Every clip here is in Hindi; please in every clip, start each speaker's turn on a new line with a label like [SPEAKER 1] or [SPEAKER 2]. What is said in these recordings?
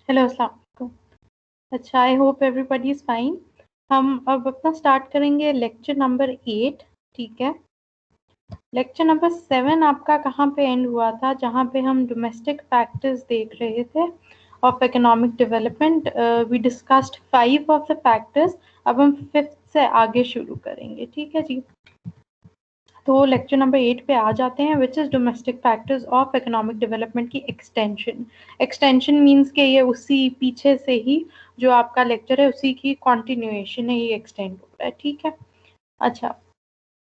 [SPEAKER 1] हेलो, अस्सलाम वालेकुम। अच्छा, I hope everybody is fine. हम अब अपना स्टार्ट करेंगे लेक्चर नंबर 8। ठीक है, लेक्चर नंबर 7 आपका कहाँ पे एंड हुआ था, जहाँ पे हम डोमेस्टिक फैक्टर्स देख रहे थे of economic development. We discussed 5 of the factors. अब हम 5th से आगे शुरू करेंगे। ठीक है जी, तो लेक्चर नंबर 8 पे आ जाते हैं, which is domestic factors of economic development की एक्सटेंशन। एक्सटेंशन मीन्स के ये उसी पीछे से ही जो आपका लेक्चर है उसी की कॉन्टिन्यूएशन है, ये एक्सटेंड हो रहा है। ठीक है, अच्छा,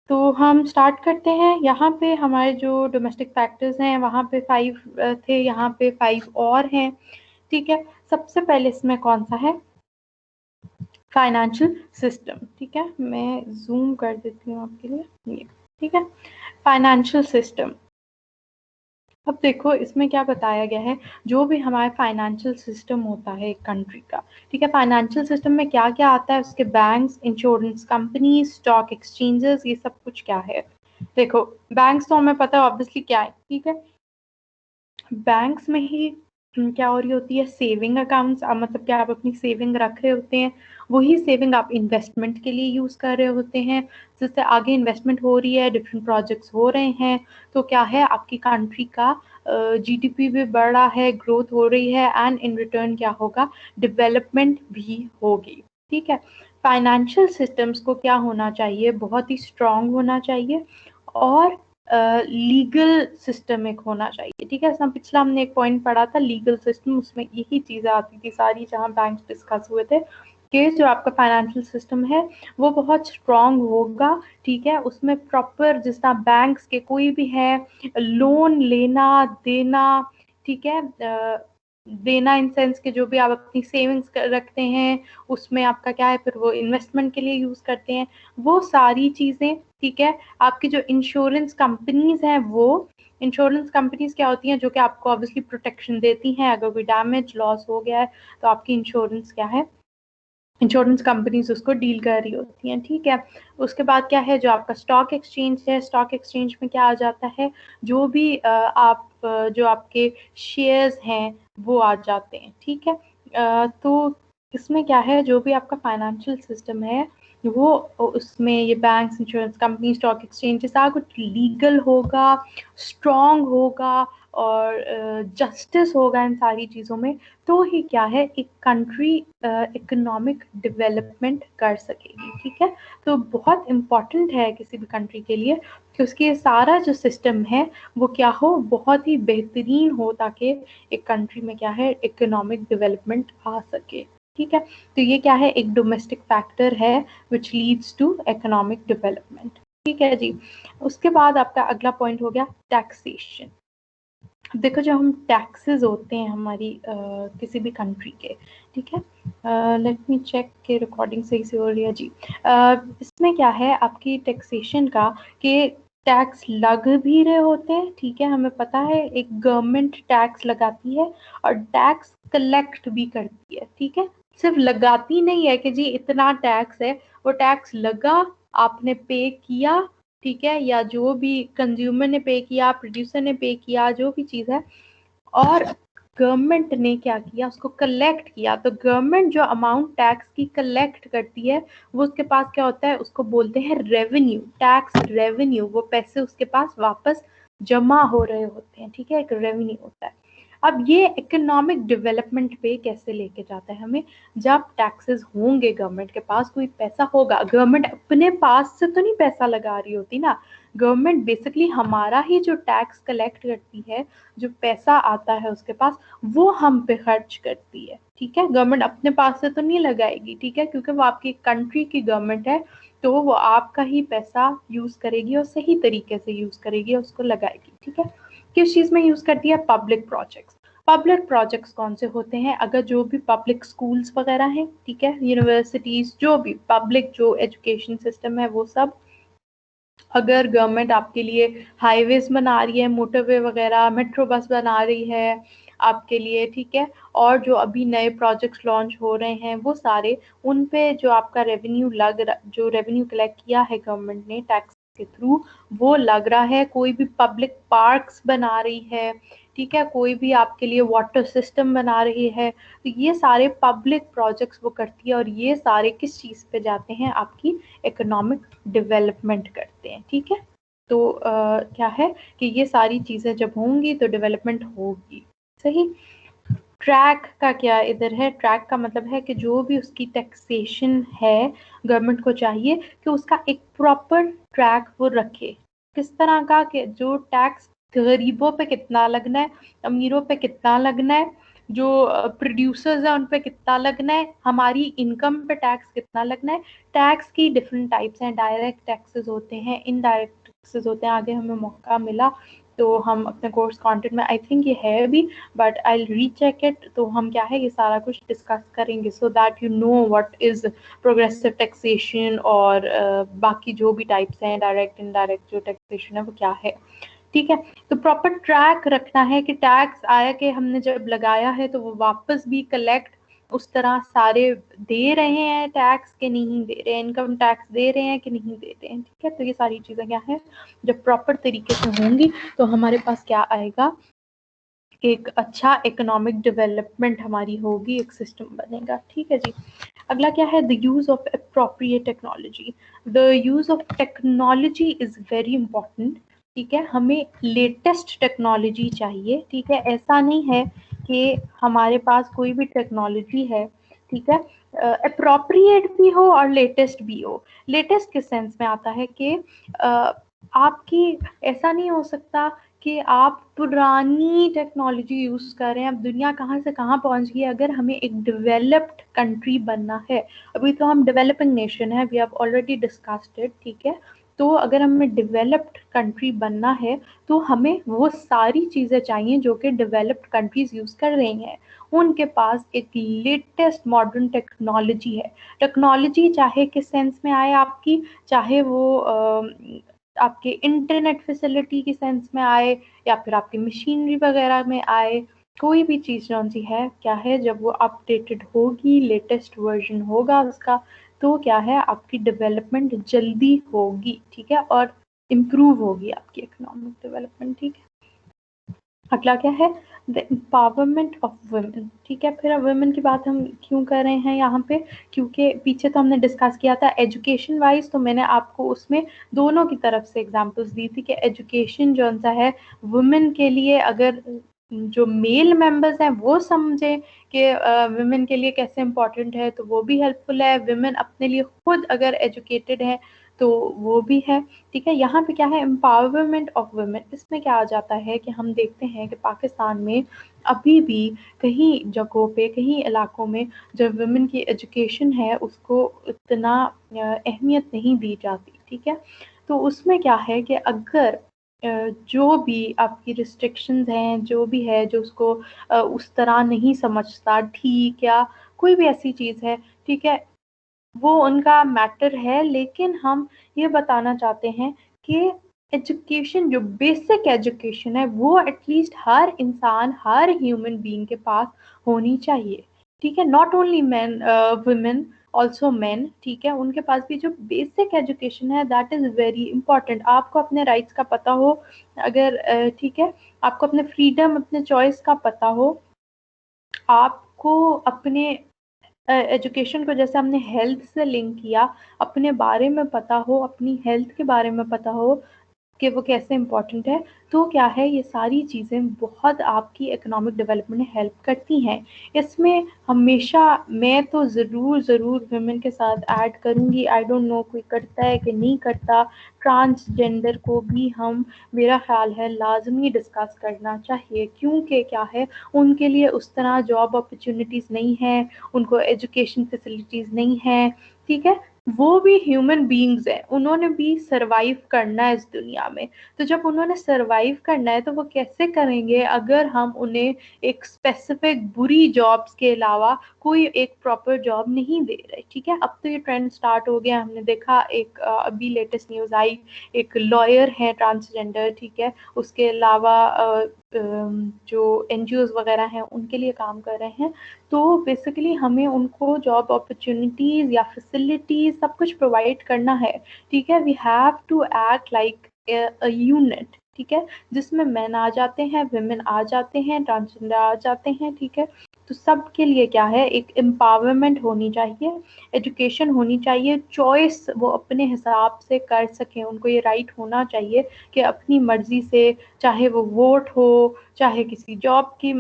[SPEAKER 1] तो हम स्टार्ट करते हैं। यहाँ पे हमारे जो डोमेस्टिक फैक्टर्स हैं वहाँ पे 5 थे, यहाँ पे 5 और हैं। ठीक है, सबसे पहले इसमें कौन सा है, फाइनेंशियल सिस्टम। ठीक है, मैं जूम कर देती हूँ आपके लिए ये। ठीक है, फाइनेंशियल सिस्टम। अब देखो इसमें क्या बताया गया है, जो भी हमारा फाइनेंशियल सिस्टम होता है एक कंट्री का। ठीक है, फाइनेंशियल सिस्टम में क्या क्या आता है, उसके banks, insurance company, stock exchanges, ये सब कुछ क्या है। देखो, बैंक्स तो हमें पता है ऑब्वियसली क्या है। ठीक है, बैंक्स में ही क्या हो रही होती है, सेविंग अकाउंट्स। मतलब क्या आप अपनी सेविंग रख रहे होते हैं, वही सेविंग आप इन्वेस्टमेंट के लिए यूज़ कर रहे होते हैं, जिससे आगे इन्वेस्टमेंट हो रही है, डिफरेंट प्रोजेक्ट्स हो रहे हैं, तो क्या है आपकी कंट्री का जीडीपी भी बढ़ रहा है, ग्रोथ हो रही है, एंड इन रिटर्न क्या होगा, डेवलपमेंट भी होगी। ठीक है, फाइनेंशियल सिस्टम्स को क्या होना चाहिए, बहुत ही स्ट्रांग होना चाहिए और लीगल सिस्टम एक होना चाहिए। ठीक है, पिछला हमने एक पॉइंट पढ़ा था लीगल सिस्टम, उसमें यही चीज़ें आती थी सारी, जहाँ बैंक डिस्कस हुए थे कि जो आपका फाइनेंशियल सिस्टम है वो बहुत स्ट्रांग होगा। ठीक है, उसमें प्रॉपर जिस तरह बैंक्स के कोई भी है लोन लेना देना, ठीक है, देना इन सेंस के जो भी आप अपनी सेविंग्स रखते हैं उसमें आपका क्या है, फिर वो इन्वेस्टमेंट के लिए यूज़ करते हैं, वो सारी चीज़ें। ठीक है, आपकी जो इंश्योरेंस कंपनीज हैं, वो इंश्योरेंस कंपनीज क्या होती हैं, जो कि आपको ऑब्वियसली प्रोटेक्शन देती हैं, अगर कोई डैमेज लॉस हो गया है तो आपकी इंश्योरेंस क्या है, इंश्योरेंस कंपनीज उसको डील कर रही होती हैं। ठीक है, उसके बाद क्या है, जो आपका स्टॉक एक्सचेंज है, स्टॉक एक्सचेंज में क्या आ जाता है, जो भी जो आपके शेयर्स हैं वो आ जाते हैं। ठीक है, तो इसमें क्या है, जो भी आपका फाइनेंशियल सिस्टम है वो उसमें ये banks, insurance company, stock exchange सारा कुछ लीगल होगा, स्ट्रॉन्ग होगा और जस्टिस होगा इन सारी चीज़ों में, तो ही क्या है एक कंट्री इकोनॉमिक डेवलपमेंट कर सकेगी। ठीक है, तो बहुत इम्पॉर्टेंट है किसी भी कंट्री के लिए कि उसके सारा जो सिस्टम है वो क्या हो, बहुत ही बेहतरीन हो, ताकि एक कंट्री में क्या है इकोनॉमिक डेवलपमेंट आ सके। ठीक है, तो ये क्या है, एक डोमेस्टिक फैक्टर है which leads to economic development. ठीक है जी, उसके बाद आपका अगला पॉइंट हो गया टैक्सेशन। देखो, जो हम टैक्सेस होते हैं हमारी किसी भी कंट्री के, ठीक है, लेट मी चेक के रिकॉर्डिंग सही से हो रही है जी। इसमें क्या है आपकी टैक्सेशन का, कि टैक्स लग भी रहे होते हैं। ठीक है, हमें पता है एक गवर्नमेंट टैक्स लगाती है और टैक्स कलेक्ट भी करती है। ठीक है, सिर्फ लगाती नहीं है कि जी इतना टैक्स है, वो टैक्स लगा, आपने पे किया, ठीक है, या जो भी कंज्यूमर ने पे किया, प्रोड्यूसर ने पे किया, जो भी चीज़ है, और गवर्नमेंट ने क्या किया, उसको कलेक्ट किया। तो गवर्नमेंट जो अमाउंट टैक्स की कलेक्ट करती है वो उसके पास क्या होता है, उसको बोलते हैं रेवेन्यू, टैक्स रेवेन्यू। वो पैसे उसके पास वापस जमा हो रहे होते हैं। ठीक है, एक रेवेन्यू होता है। अब ये इकोनॉमिक डेवलपमेंट पे कैसे लेके जाता है हमें, जब टैक्सेस होंगे, गवर्नमेंट के पास कोई पैसा होगा, गवर्नमेंट अपने पास से तो नहीं पैसा लगा रही होती ना, गवर्नमेंट बेसिकली हमारा ही जो टैक्स कलेक्ट करती है, जो पैसा आता है उसके पास, वो हम पे खर्च करती है। ठीक है, गवर्नमेंट अपने पास से तो नहीं लगाएगी, ठीक है, क्योंकि वो आपकी कंट्री की गवर्नमेंट है, तो वो आपका ही पैसा यूज करेगी और सही तरीके से यूज करेगी और उसको लगाएगी। ठीक है, किस चीज में यूज करती है, पब्लिक प्रोजेक्ट्स। पब्लिक प्रोजेक्ट्स कौन से होते हैं, अगर जो भी पब्लिक स्कूल्स वगैरह हैं, ठीक है, यूनिवर्सिटीज, जो भी पब्लिक जो एजुकेशन सिस्टम है वो सब, अगर गवर्नमेंट आपके लिए हाईवेज बना रही है, मोटरवे वगैरह, मेट्रो बस बना रही है आपके लिए, ठीक है, और जो अभी नए प्रोजेक्ट्स लॉन्च हो रहे हैं वो सारे, उन पे जो आपका रेवेन्यू जो रेवेन्यू कलेक्ट किया है गवर्नमेंट ने टैक्स के थ्रू वो लग रहा है। कोई भी पब्लिक पार्क्स बना रही है, ठीक है, कोई भी आपके लिए वाटर सिस्टम बना रही है, तो ये सारे पब्लिक प्रोजेक्ट्स वो करती है और ये सारे किस चीज़ पे जाते हैं, आपकी इकोनॉमिक डेवलपमेंट करते हैं, ठीक है। तो क्या है कि ये सारी चीज़ें जब होंगी तो डेवलपमेंट होगी, सही। ट्रैक का क्या इधर है, ट्रैक का मतलब है कि जो भी उसकी टैक्सेशन है, गवर्नमेंट को चाहिए कि उसका एक प्रॉपर ट्रैक वो रखे। किस तरह का, कि जो टैक्स गरीबों पे कितना लगना है, अमीरों पे कितना लगना है, जो प्रोड्यूसर्स हैं उन पे कितना लगना है, हमारी इनकम पे टैक्स कितना लगना है। टैक्स की डिफरेंट टाइप्स हैं, डायरेक्ट टैक्सेस होते हैं, इनडायरेक्ट टैक्सेस होते हैं। आगे हमें मौका मिला तो हम अपने कोर्स कंटेंट में, आई थिंक ये है भी, बट आई रीचेक इट, तो हम क्या है ये सारा कुछ डिस्कस करेंगे, so that you know what is progressive taxation और बाकी जो भी टाइप्स हैं, डायरेक्ट इनडायरेक्ट जो टैक्सेशन है वो क्या है, ठीक है। तो प्रॉपर ट्रैक रखना है कि टैक्स आया कि हमने जब लगाया है तो वो वापस भी कलेक्ट उस तरह सारे दे रहे हैं टैक्स के नहीं दे रहे हैं, इनकम टैक्स दे रहे हैं कि नहीं दे रहे हैं, ठीक है। तो ये सारी चीज़ें क्या है जब प्रॉपर तरीके से होंगी तो हमारे पास क्या आएगा, एक अच्छा इकोनॉमिक डेवलपमेंट हमारी होगी, एक सिस्टम बनेगा, ठीक है जी। अगला क्या है, the use of appropriate technology. The use of technology is very important, ठीक है। हमें लेटेस्ट टेक्नोलॉजी चाहिए, ठीक है। ऐसा नहीं है कि हमारे पास कोई भी टेक्नोलॉजी है, ठीक है, अप्रोप्रिएट भी हो और लेटेस्ट भी हो। लेटेस्ट किस सेंस में आता है कि आपकी, ऐसा नहीं हो सकता कि आप पुरानी टेक्नोलॉजी यूज़ कर रहे हैं। अब दुनिया कहाँ से कहाँ पहुँच गई है, अगर हमें एक डेवलप्ड कंट्री बनना है, अभी तो हम डेवलपिंग नेशन है, we have already discussed it, ठीक है। तो अगर हमें डेवलप्ड कंट्री बनना है तो हमें वो सारी चीज़ें चाहिए जो कि डेवलप्ड कंट्रीज यूज़ कर रही हैं। उनके पास एक लेटेस्ट मॉडर्न टेक्नोलॉजी है। टेक्नोलॉजी चाहे किस सेंस में आए आपकी, चाहे वो आपके इंटरनेट फैसिलिटी की सेंस में आए या फिर आपकी मशीनरी वगैरह में आए, कोई भी चीज़ जौन सी है क्या है, जब वो अपडेटेड होगी, लेटेस्ट वर्जन होगा उसका, तो क्या है आपकी डेवलपमेंट जल्दी होगी, ठीक है, और इम्प्रूव होगी आपकी इकोनॉमिक डेवलपमेंट, ठीक है। अगला क्या है, द एम्पावरमेंट ऑफ वुमेन, ठीक है। फिर वुमेन की बात हम क्यों कर रहे हैं यहाँ पे, क्योंकि पीछे तो हमने डिस्कस किया था एजुकेशन वाइज, तो मैंने आपको उसमें दोनों की तरफ से एग्जांपल्स दी थी कि एजुकेशन जो सा है वुमेन के लिए, अगर जो मेल मेंबर्स हैं वो समझें कि वुमेन के लिए कैसे इम्पोर्टेंट है तो वो भी हेल्पफुल है। वुमेन अपने लिए खुद अगर एजुकेटेड है तो वो भी है, ठीक है। यहाँ पे क्या है, एम्पावरमेंट ऑफ वुमेन, इसमें क्या आ जाता है कि हम देखते हैं कि पाकिस्तान में अभी भी कहीं जगहों पे, कहीं इलाकों में जो वुमेन की एजुकेशन है उसको इतना अहमियत नहीं दी जाती, ठीक है। तो उसमें क्या है कि अगर जो भी आपकी रिस्ट्रिक्शंस हैं, जो भी है जो उसको उस तरह नहीं समझता ठीक, या कोई भी ऐसी चीज़ है, ठीक है, वो उनका मैटर है, लेकिन हम ये बताना चाहते हैं कि एजुकेशन, जो बेसिक एजुकेशन है वो एटलीस्ट हर इंसान, हर ह्यूमन बीइंग के पास होनी चाहिए, ठीक है। Not only man, women, also man, ठीक है, उनके पास भी जो बेसिक एजुकेशन है दैट इज़ वेरी इंपॉर्टेंट। आपको अपने राइट्स का पता हो, अगर ठीक है, आपको अपने फ्रीडम, अपने चॉइस का पता हो, आपको अपने एजुकेशन को, जैसे हमने हेल्थ से लिंक किया, अपने बारे में पता हो, अपनी हेल्थ के बारे में पता हो कि वो कैसे इम्पोर्टेंट है, तो क्या है ये सारी चीज़ें बहुत आपकी इकोनॉमिक डेवलपमेंट में हेल्प करती हैं। इसमें हमेशा मैं तो ज़रूर वुमेन के साथ ऐड करूँगी, आई डोंट नो कोई करता है कि नहीं करता, ट्रांसजेंडर को भी हम, मेरा ख्याल है लाजमी डिस्कस करना चाहिए, क्योंकि क्या है उनके लिए उस तरह जॉब अपॉर्चुनिटीज़ नहीं है, उनको एजुकेशन फैसिलिटीज़ नहीं है, ठीक है। वो भी ह्यूमन बीइंग्स हैं, उन्होंने भी सरवाइव करना है इस दुनिया में। तो जब उन्होंने सरवाइव करना है तो वो कैसे करेंगे अगर हम उन्हें एक स्पेसिफिक बुरी जॉब्स के अलावा कोई एक प्रॉपर जॉब नहीं दे रहे, ठीक है। अब तो ये ट्रेंड स्टार्ट हो गया, हमने देखा एक अभी लेटेस्ट न्यूज़ आई, एक लॉयर है ट्रांसजेंडर, ठीक है, उसके अलावा जो NGOs वगैरह हैं उनके लिए काम कर रहे हैं, तो बेसिकली हमें उनको जॉब अपॉर्चुनिटीज़ या फैसिलिटीज़ सब कुछ प्रोवाइड करना है, ठीक है। We have to act like a unit, ठीक है, जिसमें मेन आ जाते हैं, वुमेन आ जाते हैं, ट्रांसजेंडर आ जाते हैं, ठीक है। तो सबके लिए क्या है, एक एम्पावरमेंट होनी चाहिए, एजुकेशन होनी चाहिए, चॉइस वो अपने हिसाब से कर सकें, उनको ये राइट होना चाहिए कि अपनी मर्जी से, चाहे वो वोट हो, चाहे किसी जॉब की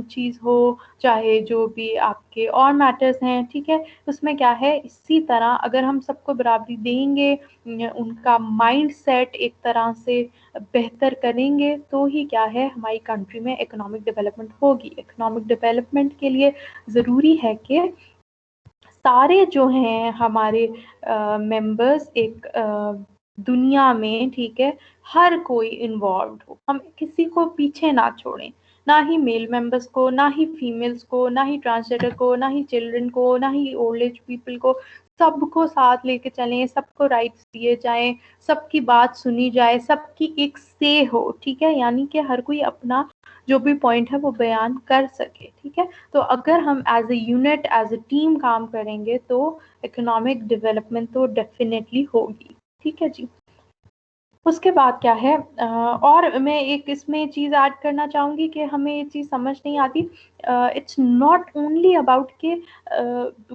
[SPEAKER 1] चीज़ हो, चाहे जो भी आपके और मैटर्स हैं, ठीक है। उसमें क्या है, इसी तरह अगर हम सबको बराबरी देंगे, उनका माइंड सेट एक तरह से बेहतर करेंगे, तो ही क्या है, हमारी कंट्री में इकोनॉमिक डेवलपमेंट होगी। इकोनॉमिक डेवलपमेंट के लिए ज़रूरी है कि सारे जो हैं हमारे मेंबर्स एक दुनिया में, ठीक है, हर कोई इन्वॉल्व हो, हम किसी को पीछे ना छोड़ें, ना ही मेल मेंबर्स को, ना ही फीमेल्स को, ना ही ट्रांसजेंडर को, ना ही चिल्ड्रन को, ना ही ओल्ड एज पीपल को, सबको साथ लेके चलें, सबको राइट्स दिए जाएं, सबकी बात सुनी जाए, सबकी एक से हो, ठीक है, यानी कि हर कोई अपना जो भी पॉइंट है वो बयान कर सके, ठीक है। तो अगर हम as a unit, as a team काम करेंगे तो इकोनॉमिक डेवलपमेंट तो डेफिनेटली होगी, ठीक है जी। उसके बाद क्या है, और मैं एक इसमें चीज़ ऐड करना चाहूँगी कि हमें ये चीज़ समझ नहीं आती, इट्स नॉट ओनली अबाउट कि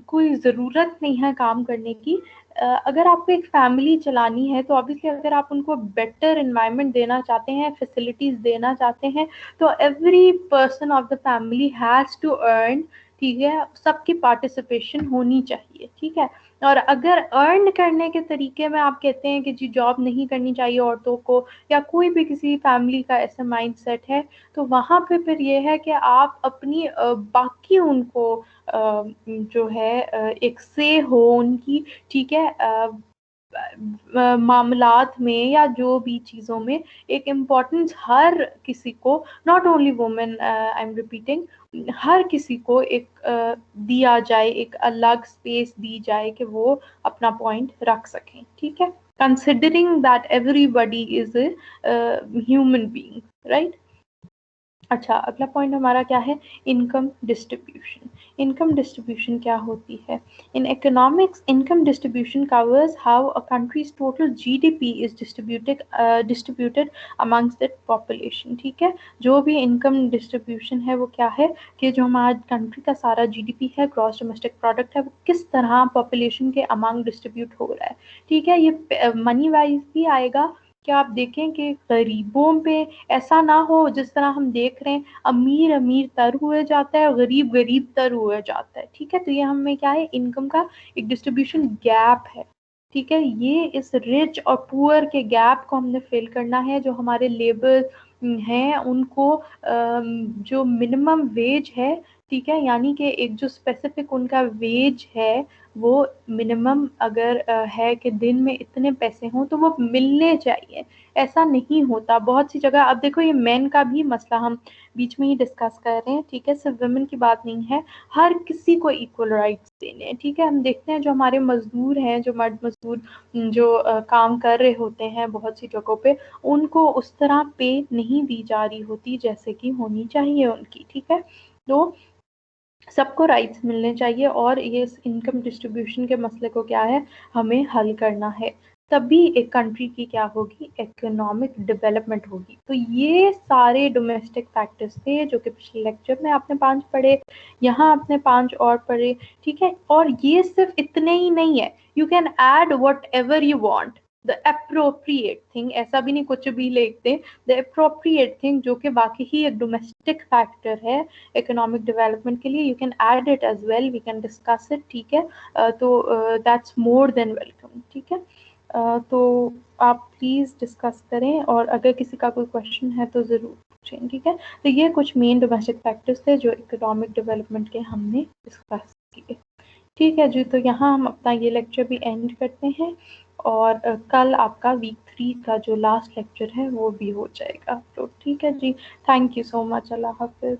[SPEAKER 1] कोई ज़रूरत नहीं है काम करने की। अगर आपको एक फैमिली चलानी है तो ऑब्वियसली अगर आप उनको बेटर एनवायरनमेंट देना चाहते हैं, फैसिलिटीज़ देना चाहते हैं, तो every person of the family has to earn, ठीक है, सबकी पार्टिसिपेशन होनी चाहिए, ठीक है। और अगर अर्न करने के तरीके में आप कहते हैं कि जी जॉब नहीं करनी चाहिए औरतों को, या कोई भी किसी फैमिली का ऐसा माइंडसेट है, तो वहाँ पे फिर ये है कि आप अपनी बाकी उनको जो है एक से हो उनकी, ठीक है, मामलात में या जो भी चीज़ों में एक इम्पोर्टेंस हर किसी को, not only women, I am repeating, हर किसी को एक दिया जाए, एक अलग स्पेस दी जाए कि वो अपना पॉइंट रख सकें, ठीक है, considering that everybody is a human being, right. अच्छा, अगला पॉइंट हमारा क्या है, इनकम डिस्ट्रीब्यूशन। इनकम डिस्ट्रीब्यूशन क्या होती है? In economics, income distribution covers how a countries total GDP is distributed amongst it population, ठीक है। जो भी इनकम डिस्ट्रीब्यूशन है वो क्या है कि जो हमारा कंट्री का सारा जीडीपी है, ग्रॉस डोमेस्टिक प्रोडक्ट है, वो किस तरह पॉपुलेशन के अमंग डिस्ट्रीब्यूट हो रहा है, ठीक है। ये मनी वाइज भी आएगा कि आप देखें कि गरीबों पे ऐसा ना हो जिस तरह हम देख रहे हैं, अमीर अमीर तर हुए जाता है और गरीब गरीब तर हुए जाता है, ठीक है। तो ये हमें क्या है, इनकम का एक डिस्ट्रीब्यूशन गैप है, ठीक है। ये इस रिच और पुअर के गैप को हमने फिल करना है। जो हमारे लेबर हैं उनको जो मिनिमम वेज है, ठीक है, यानी कि एक जो स्पेसिफिक उनका वेज है, वो मिनिमम अगर है कि दिन में इतने पैसे हों तो वो मिलने चाहिए। ऐसा नहीं होता बहुत सी जगह। अब देखो, ये मेन का भी मसला हम बीच में ही डिस्कस कर रहे हैं, ठीक है, सिर्फ वुमेन की बात नहीं है, हर किसी को इक्वल राइट्स देने हैं, ठीक है। हम देखते हैं जो हमारे मजदूर हैं, जो मर्द मजदूर जो काम कर रहे होते हैं बहुत सी जगहों पे, उनको उस तरह पे नहीं दी जा रही होती जैसे कि होनी चाहिए उनकी, ठीक है। तो सबको राइट्स मिलने चाहिए, और ये इस इनकम डिस्ट्रीब्यूशन के मसले को क्या है, हमें हल करना है, तभी एक कंट्री की क्या होगी, इकोनॉमिक डेवलपमेंट होगी। तो ये सारे डोमेस्टिक फैक्टर्स थे जो कि पिछले लेक्चर में आपने 5 पढ़े, यहाँ आपने 5 और पढ़े, ठीक है। और ये सिर्फ इतने ही नहीं है, you can add what ever you want, the appropriate thing, ऐसा भी नहीं कुछ भी लिख दे, द अप्रोप्रिएट थिंग, जो कि बाकी ही एक डोमेस्टिक फैक्टर है इकोनॉमिक डेवलपमेंट के लिए, you can add it as well, we can discuss it, ठीक है। तो दैट्स मोर देन वेलकम, ठीक है। तो आप प्लीज़ डिस्कस करें, और अगर किसी का कोई क्वेश्चन है तो ज़रूर पूछें, ठीक है। तो ये कुछ मेन डोमेस्टिक फैक्टर्स थे जो इकोनॉमिक डेवलपमेंट के हमने डिस्कस किए, ठीक है जी। तो यहाँ हम अपना ये लेक्चर भी एंड करते हैं, और कल आपका वीक 3 का जो लास्ट लेक्चर है वो भी हो जाएगा, तो ठीक है जी। थैंक यू सो मच, अल्लाह हाफिज़।